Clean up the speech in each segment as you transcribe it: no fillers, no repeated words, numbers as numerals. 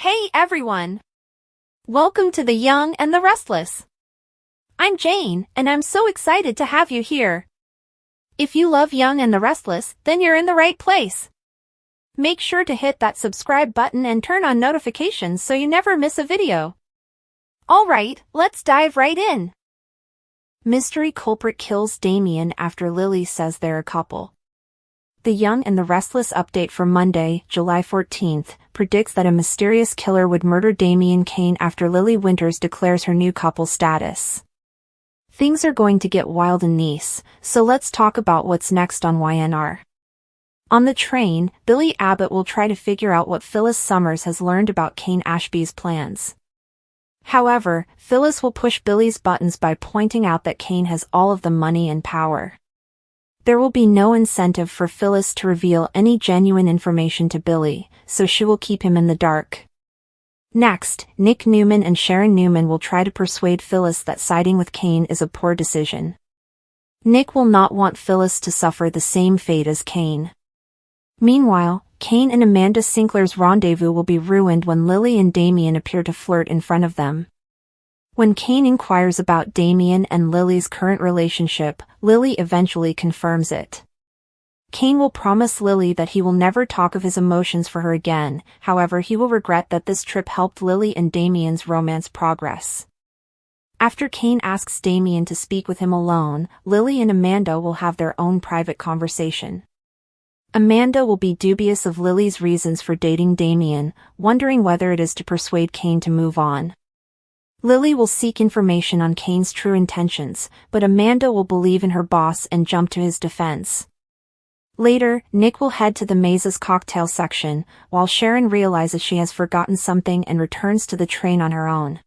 Hey everyone! Welcome to The Young and the Restless. I'm Jane, and I'm so excited to have you here. If you love Young and the Restless, then you're in the right place. Make sure to hit that subscribe button and turn on notifications so you never miss a video. Alright, let's dive right in. Mystery culprit kills Damian after Lily says they're a couple. The Young and the Restless update for Monday, July 14th, predicts that a mysterious killer would murder Damian Cane after Lily Winters declares her new couple status. Things are going to get wild in Nice, so let's talk about what's next on YNR. On the train, Billy Abbott will try to figure out what Phyllis Summers has learned about Cane Ashby's plans. However, Phyllis will push Billy's buttons by pointing out that Cane has all of the money and power. There will be no incentive for Phyllis to reveal any genuine information to Billy, so she will keep him in the dark. Next, Nick Newman and Sharon Newman will try to persuade Phyllis that siding with Cane is a poor decision. Nick will not want Phyllis to suffer the same fate as Cane. Meanwhile, Cane and Amanda Sinclair's rendezvous will be ruined when Lily and Damian appear to flirt in front of them. When Cane inquires about Damian and Lily's current relationship, Lily eventually confirms it. Cane will promise Lily that he will never talk of his emotions for her again, however he will regret that this trip helped Lily and Damian's romance progress. After Cane asks Damian to speak with him alone, Lily and Amanda will have their own private conversation. Amanda will be dubious of Lily's reasons for dating Damian, wondering whether it is to persuade Cane to move on. Lily will seek information on Cane's true intentions, but Amanda will believe in her boss and jump to his defense. Later, Nick will head to the Maze's cocktail section, while Sharon realizes she has forgotten something and returns to the train on her own.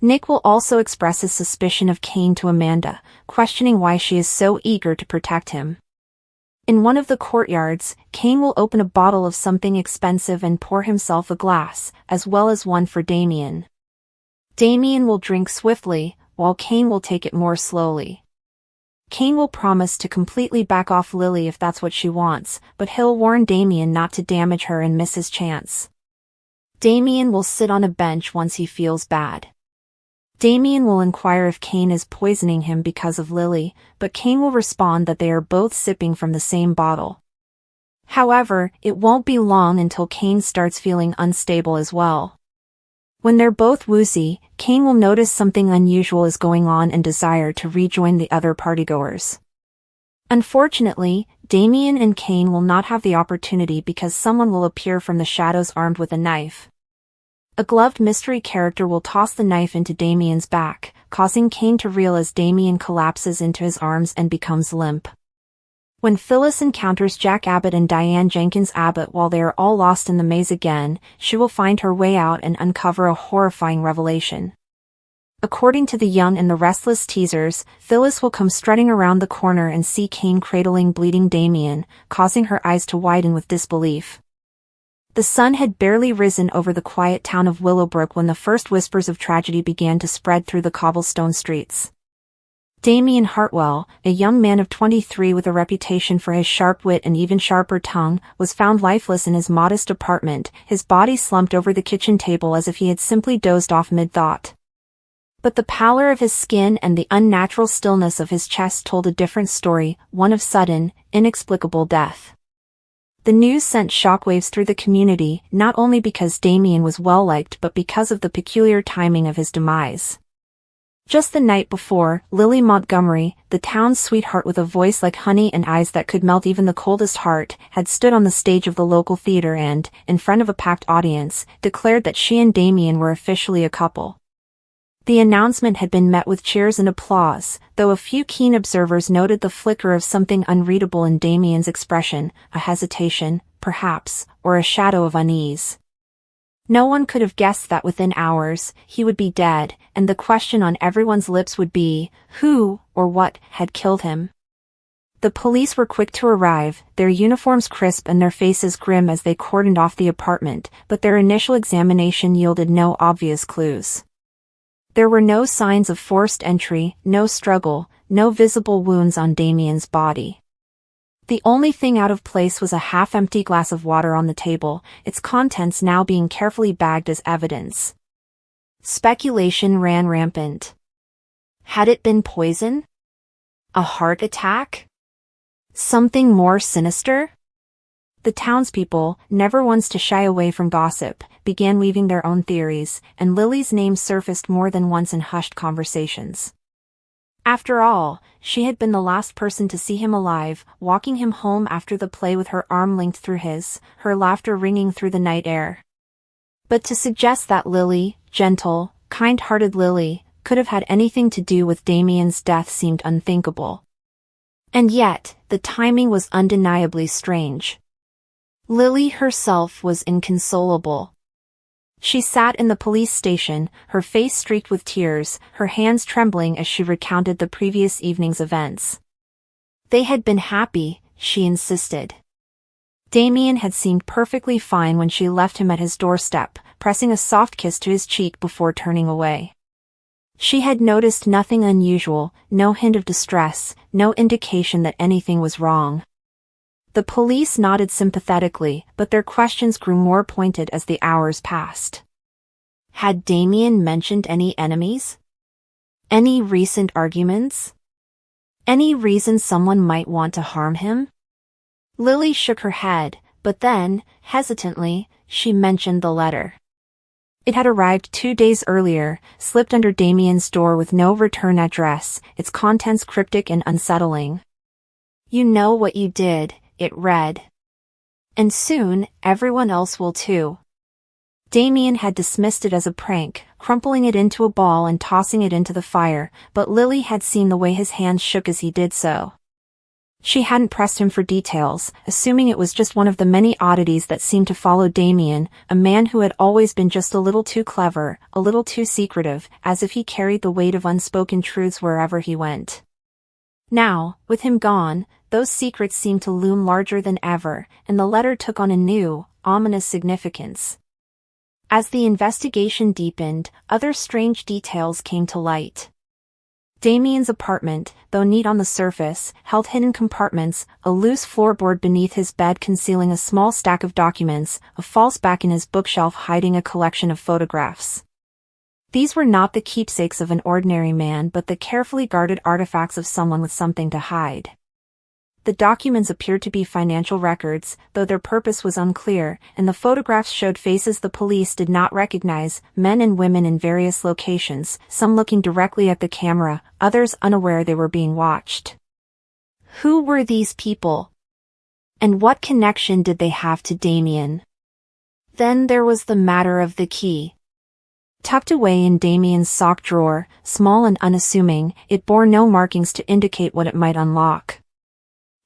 Nick will also express his suspicion of Cane to Amanda, questioning why she is so eager to protect him. In one of the courtyards, Cane will open a bottle of something expensive and pour himself a glass, as well as one for Damian. Damian will drink swiftly, while Cane will take it more slowly. Cane will promise to completely back off Lily if that's what she wants, but he'll warn Damian not to damage her and miss his chance. Damian will sit on a bench once he feels bad. Damian will inquire if Cane is poisoning him because of Lily, but Cane will respond that they are both sipping from the same bottle. However, it won't be long until Cane starts feeling unstable as well. When they're both woozy, Cane will notice something unusual is going on and desire to rejoin the other partygoers. Unfortunately, Damian and Cane will not have the opportunity because someone will appear from the shadows armed with a knife. A gloved mystery character will toss the knife into Damian's back, causing Cane to reel as Damian collapses into his arms and becomes limp. When Phyllis encounters Jack Abbott and Diane Jenkins Abbott while they are all lost in the maze again, she will find her way out and uncover a horrifying revelation. According to the Young and the Restless teasers, Phyllis will come strutting around the corner and see Cane cradling bleeding Damian, causing her eyes to widen with disbelief. The sun had barely risen over the quiet town of Willowbrook when the first whispers of tragedy began to spread through the cobblestone streets. Damian Hartwell, a young man of 23 with a reputation for his sharp wit and even sharper tongue, was found lifeless in his modest apartment, his body slumped over the kitchen table as if he had simply dozed off mid-thought. But the pallor of his skin and the unnatural stillness of his chest told a different story, one of sudden, inexplicable death. The news sent shockwaves through the community, not only because Damian was well-liked but because of the peculiar timing of his demise. Just the night before, Lily Montgomery, the town's sweetheart with a voice like honey and eyes that could melt even the coldest heart, had stood on the stage of the local theater and, in front of a packed audience, declared that she and Damian were officially a couple. The announcement had been met with cheers and applause, though a few keen observers noted the flicker of something unreadable in Damian's expression, a hesitation, perhaps, or a shadow of unease. No one could have guessed that within hours, he would be dead, and the question on everyone's lips would be, who, or what, had killed him? The police were quick to arrive, their uniforms crisp and their faces grim as they cordoned off the apartment, but their initial examination yielded no obvious clues. There were no signs of forced entry, no struggle, no visible wounds on Damian's body. The only thing out of place was a half-empty glass of water on the table, its contents now being carefully bagged as evidence. Speculation ran rampant. Had it been poison? A heart attack? Something more sinister? The townspeople, never ones to shy away from gossip, began weaving their own theories, and Lily's name surfaced more than once in hushed conversations. After all, she had been the last person to see him alive, walking him home after the play with her arm linked through his, her laughter ringing through the night air. But to suggest that Lily, gentle, kind-hearted Lily, could have had anything to do with Damian's death seemed unthinkable. And yet, the timing was undeniably strange. Lily herself was inconsolable. She sat in the police station, her face streaked with tears, her hands trembling as she recounted the previous evening's events. They had been happy, she insisted. Damian had seemed perfectly fine when she left him at his doorstep, pressing a soft kiss to his cheek before turning away. She had noticed nothing unusual, no hint of distress, no indication that anything was wrong. The police nodded sympathetically, but their questions grew more pointed as the hours passed. Had Damian mentioned any enemies? Any recent arguments? Any reason someone might want to harm him? Lily shook her head, but then, hesitantly, she mentioned the letter. It had arrived 2 days earlier, slipped under Damian's door with no return address, its contents cryptic and unsettling. "You know what you did," it read. "And soon, everyone else will too." Damian had dismissed it as a prank, crumpling it into a ball and tossing it into the fire, but Lily had seen the way his hands shook as he did so. She hadn't pressed him for details, assuming it was just one of the many oddities that seemed to follow Damian, a man who had always been just a little too clever, a little too secretive, as if he carried the weight of unspoken truths wherever he went. Now, with him gone, those secrets seemed to loom larger than ever, and the letter took on a new, ominous significance. As the investigation deepened, other strange details came to light. Damian's apartment, though neat on the surface, held hidden compartments, a loose floorboard beneath his bed concealing a small stack of documents, a false back in his bookshelf hiding a collection of photographs. These were not the keepsakes of an ordinary man but the carefully guarded artifacts of someone with something to hide. The documents appeared to be financial records, though their purpose was unclear, and the photographs showed faces the police did not recognize, men and women in various locations, some looking directly at the camera, others unaware they were being watched. Who were these people? And what connection did they have to Damian? Then there was the matter of the key. Tucked away in Damian's sock drawer, small and unassuming, it bore no markings to indicate what it might unlock.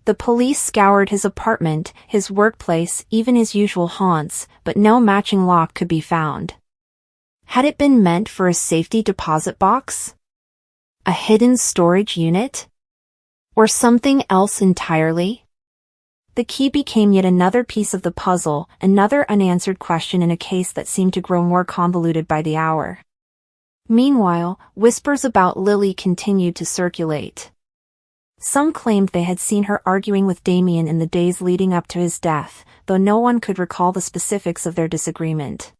The police scoured his apartment, his workplace, even his usual haunts, but no matching lock could be found. Had it been meant for a safety deposit box? A hidden storage unit? Or something else entirely? The key became yet another piece of the puzzle, another unanswered question in a case that seemed to grow more convoluted by the hour. Meanwhile, whispers about Lily continued to circulate. Some claimed they had seen her arguing with Damian in the days leading up to his death, though no one could recall the specifics of their disagreement.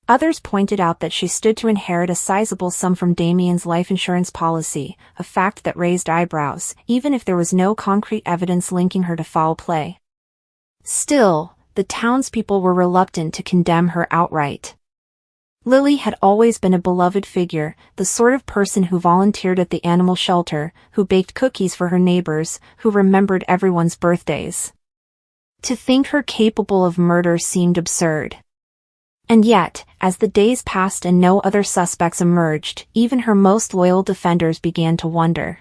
Others pointed out that she stood to inherit a sizable sum from Damian's life insurance policy, a fact that raised eyebrows, even if there was no concrete evidence linking her to foul play. Still, the townspeople were reluctant to condemn her outright. Lily had always been a beloved figure, the sort of person who volunteered at the animal shelter, who baked cookies for her neighbors, who remembered everyone's birthdays. To think her capable of murder seemed absurd. And yet, as the days passed and no other suspects emerged, even her most loyal defenders began to wonder.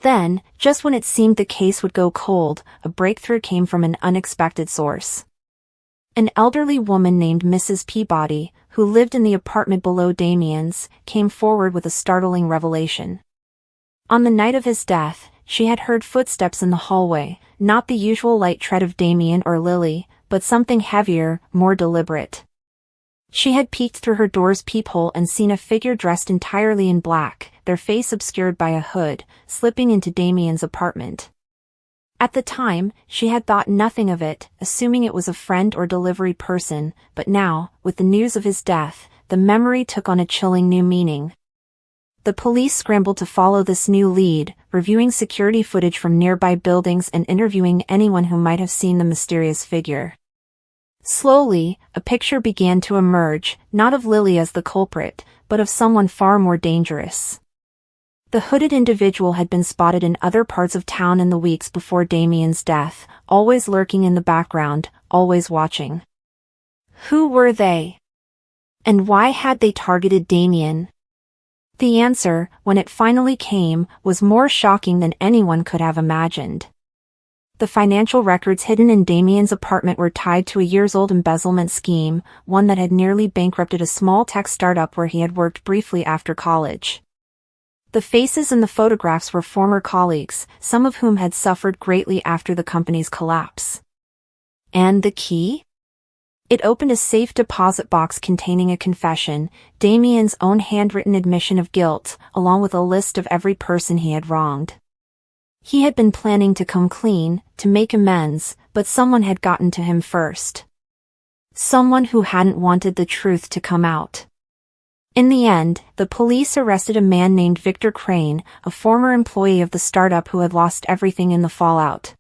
Then, just when it seemed the case would go cold, a breakthrough came from an unexpected source. An elderly woman named Mrs. Peabody, who lived in the apartment below Damian's, came forward with a startling revelation. On the night of his death, she had heard footsteps in the hallway, not the usual light tread of Damian or Lily, but something heavier, more deliberate. She had peeked through her door's peephole and seen a figure dressed entirely in black, their face obscured by a hood, slipping into Damian's apartment. At the time, she had thought nothing of it, assuming it was a friend or delivery person, but now, with the news of his death, the memory took on a chilling new meaning. The police scrambled to follow this new lead, reviewing security footage from nearby buildings and interviewing anyone who might have seen the mysterious figure. Slowly, a picture began to emerge, not of Lily as the culprit, but of someone far more dangerous. The hooded individual had been spotted in other parts of town in the weeks before Damian's death, always lurking in the background, always watching. Who were they? And why had they targeted Damian? The answer, when it finally came, was more shocking than anyone could have imagined. The financial records hidden in Damian's apartment were tied to a years-old embezzlement scheme, one that had nearly bankrupted a small tech startup where he had worked briefly after college. The faces in the photographs were former colleagues, some of whom had suffered greatly after the company's collapse. And the key? It opened a safe deposit box containing a confession, Damian's own handwritten admission of guilt, along with a list of every person he had wronged. He had been planning to come clean, to make amends, but someone had gotten to him first. Someone who hadn't wanted the truth to come out. In the end, the police arrested a man named Victor Crane, a former employee of the startup who had lost everything in the fallout.